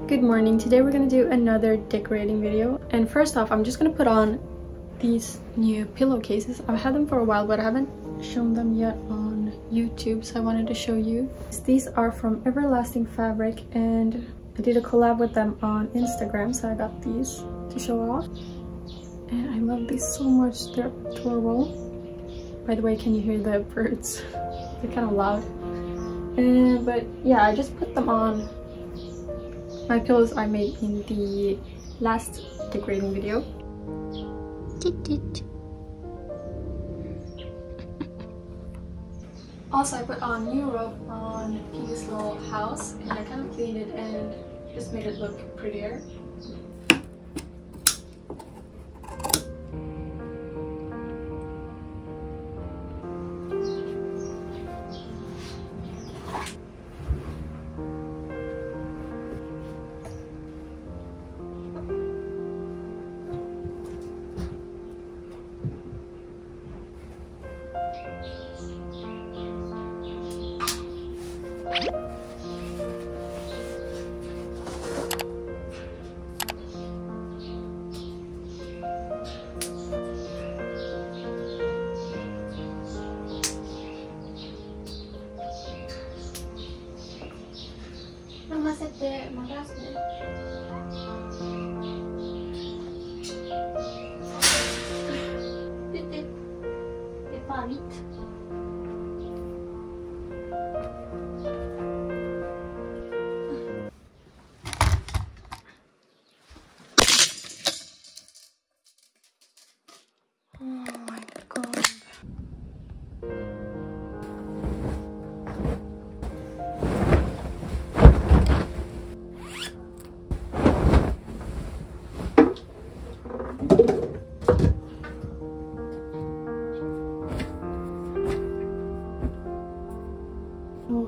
Good morning. Today we're gonna do another decorating video, and first off I'm just gonna put on these new pillowcases. I've had them for a while but I haven't shown them yet on YouTube, so I wanted to show you. These are from Everlasting Fabric and I did a collab with them on Instagram, so I got these to show off and I love these so much. They're adorable. By the way, can you hear the birds? They're kind of loud. But yeah, I just put them on my pillows I made in the last decorating video. Also, I put on new roof on Pete's little house and I kind of cleaned it and just made it look prettier.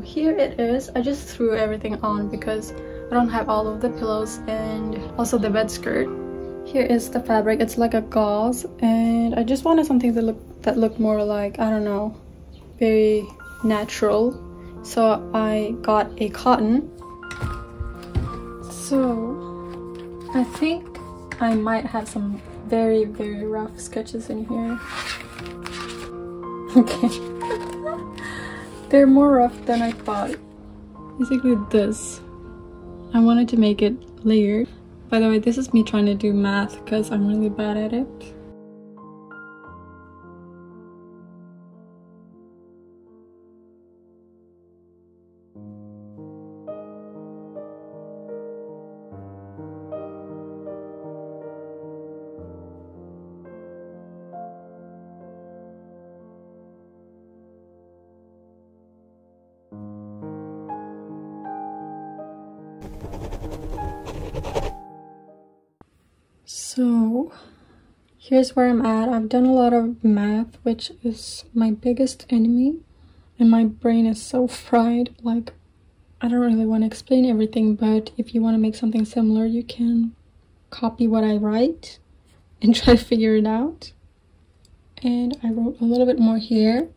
Here it is. I just threw everything on because I don't have all of the pillows and also the bed skirt. Here is the fabric. It's like a gauze and I just wanted something that looked more like, I don't know, very natural. So I got a cotton. So I think I might have some very rough sketches in here. Okay. They're more rough than I thought. Basically this. I wanted to make it layered. By the way, this is me trying to do math because I'm really bad at it. So here's where I'm at. I've done a lot of math, which is my biggest enemy, and my brain is so fried. Like, I don't really want to explain everything, but if you want to make something similar, you can copy what I write and try to figure it out. And I wrote a little bit more here.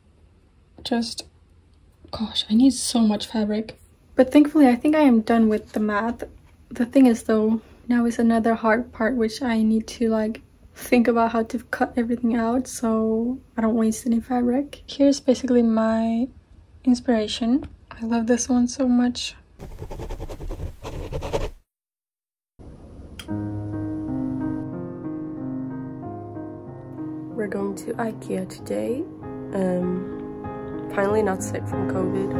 Just, gosh, I need so much fabric. But thankfully, I think I am done with the math. The thing is though, now is another hard part which I need to like think about how to cut everything out so I don't waste any fabric. Here's basically my inspiration. I love this one so much. We're going to IKEA today. Finally not sick from COVID.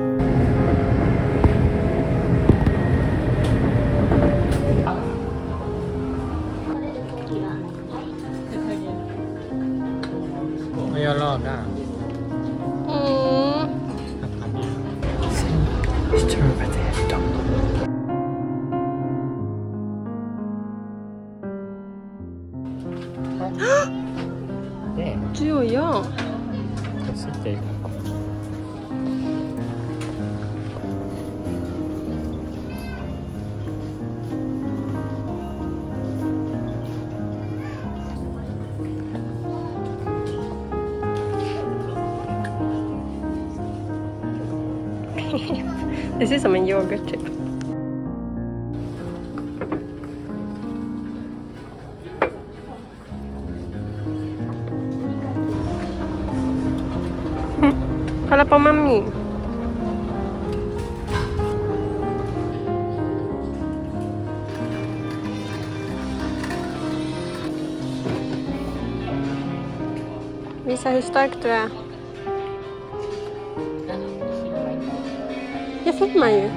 지효야. 됐을 때. Det ser ut som en yoghurt typ. Kolla på mammi. Visa hur stark du är. Det fick man ju.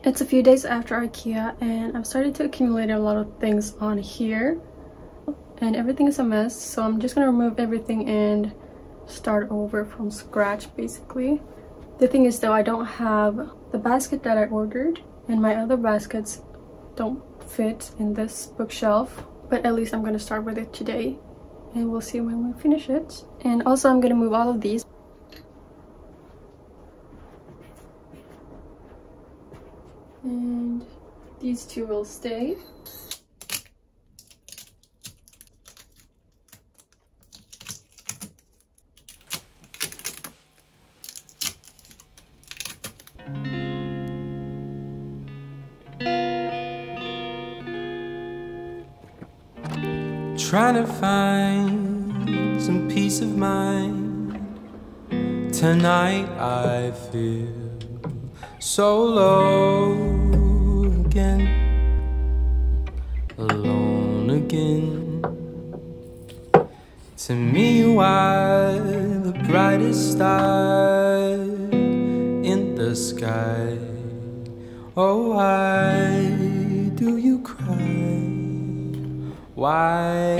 It's a few days after IKEA and I've started to accumulate a lot of things on here and everything is a mess, so I'm just gonna remove everything and start over from scratch basically. The thing is though, I don't have the basket that I ordered and my other baskets don't fit in this bookshelf, but at least I'm gonna start with it today and we'll see when we finish it. And also I'm gonna move all of these. And these two will stay. Trying to find some peace of mind. Tonight I feel so low again, alone again. To me you are the brightest star in the sky. Oh, why do you cry? Why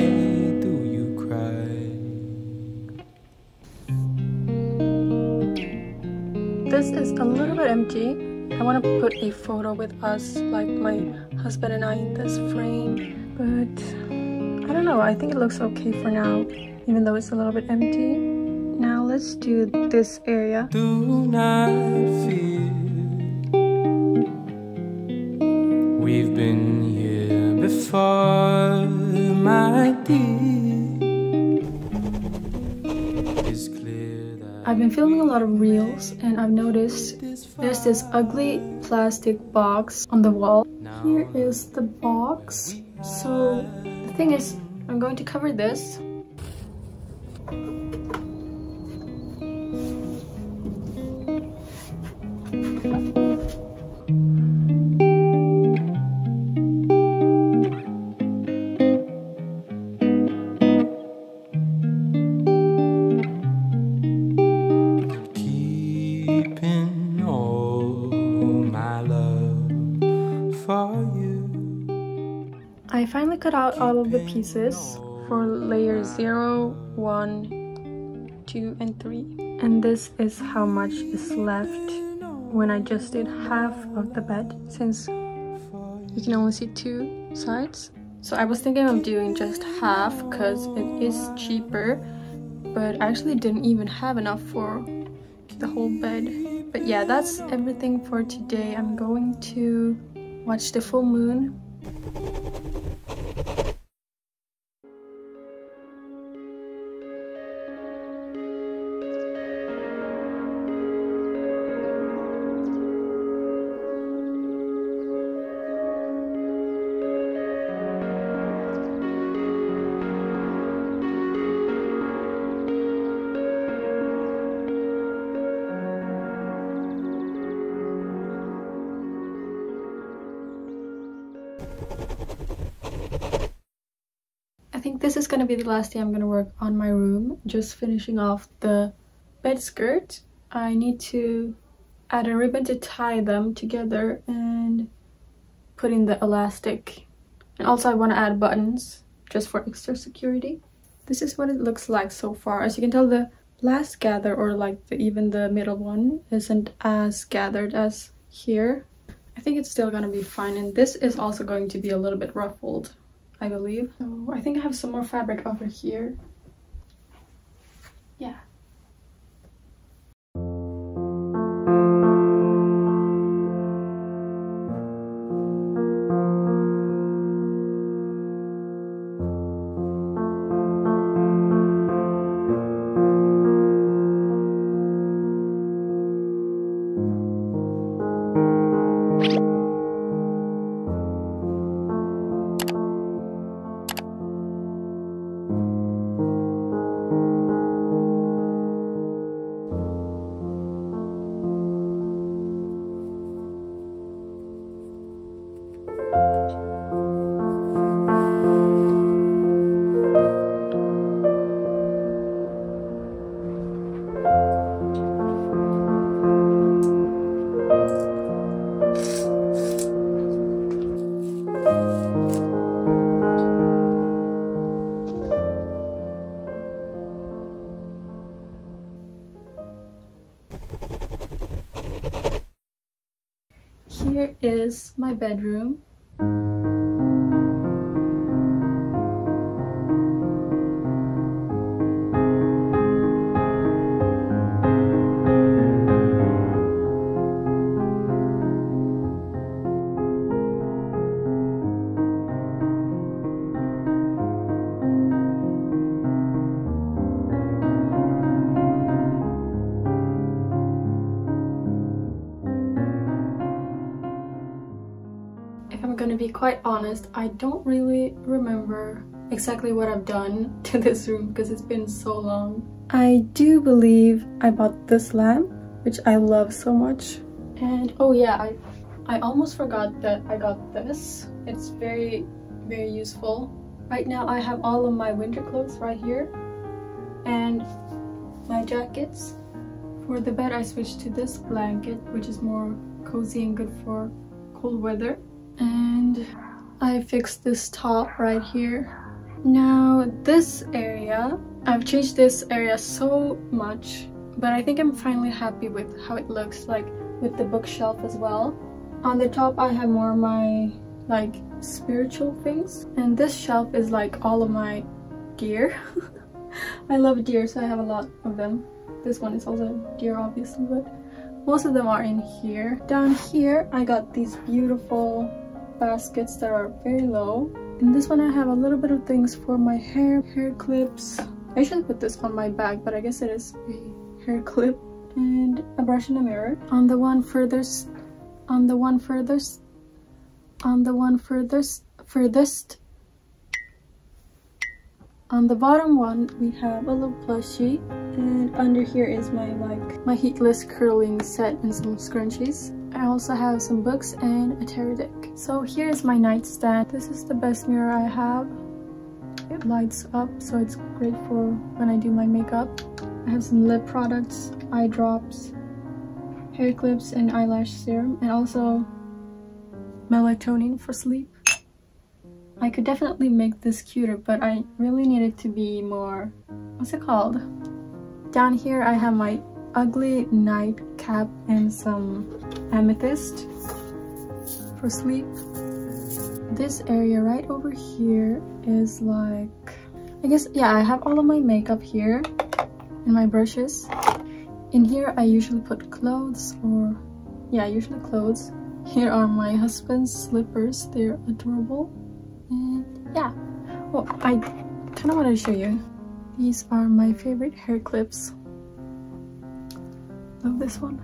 do you cry? This is a little bit empty. I want to put a photo with us, like my husband and I, in this frame, but I don't know, I think it looks okay for now, even though it's a little bit empty. Now let's do this area. Do not fear. We've been here before, my dear. It's clear that I've been filming a lot of reels and I've noticed there's this ugly plastic box on the wall. Here is the box. So the thing is, I'm going to cover this. keeping all my love for you. I finally cut out all of the pieces for layers 0, 1, 2, and 3. And this is how much is left when I just did half of the bed, since you can only see 2 sides. So I was thinking of doing just half because it is cheaper, but I actually didn't even have enough for the whole bed. But yeah, that's everything for today. I'm going to watch the full moon. I think this is gonna be the last day I'm gonna work on my room. Just finishing off the bed skirt. I need to add a ribbon to tie them together and put in the elastic. And also I want to add buttons just for extra security. This is what it looks like so far. As you can tell, the last gather, or like even the middle one, isn't as gathered as here. I think it's still gonna be fine, and this is also going to be a little bit ruffled, I believe. So I think I have some more fabric over here. Yeah. Here is my bedroom. If I'm gonna be quite honest, I don't really remember exactly what I've done to this room because it's been so long. I do believe I bought this lamp, which I love so much. And oh yeah, I almost forgot that I got this. It's very, very useful. Right now I have all of my winter clothes right here and my jackets. For the bed I switched to this blanket, which is more cozy and good for cold weather. And I fixed this top right here. Now this area, I've changed this area so much, but I think I'm finally happy with how it looks, like with the bookshelf as well. On the top I have more of my like spiritual things. And this shelf is like all of my gear. I love deer, so I have a lot of them. This one is also deer, obviously, but most of them are in here. Down here I got these beautiful baskets that are very low. In this one I have a little bit of things for my hair clips. I should put this on my bag, but I guess it is a hair clip. And a brush and a mirror. On the one furthest on the bottom one we have a little plushie, and under here is my heatless curling set and some scrunchies. I also have some books and a tarot deck. So here's my nightstand. This is the best mirror I have. It lights up, so it's great for when I do my makeup. I have some lip products, eye drops, hair clips, and eyelash serum, and also melatonin for sleep. I could definitely make this cuter, but I really need it to be more, what's it called? Down here I have my ugly nightcap and some amethyst for sleep. This area right over here is like, I guess, yeah, I have all of my makeup here and my brushes. In here I usually put clothes, or yeah, usually clothes. Here are my husband's slippers. They're adorable. And yeah, well, I kind of want to show you. These are my favorite hair clips. Love this one.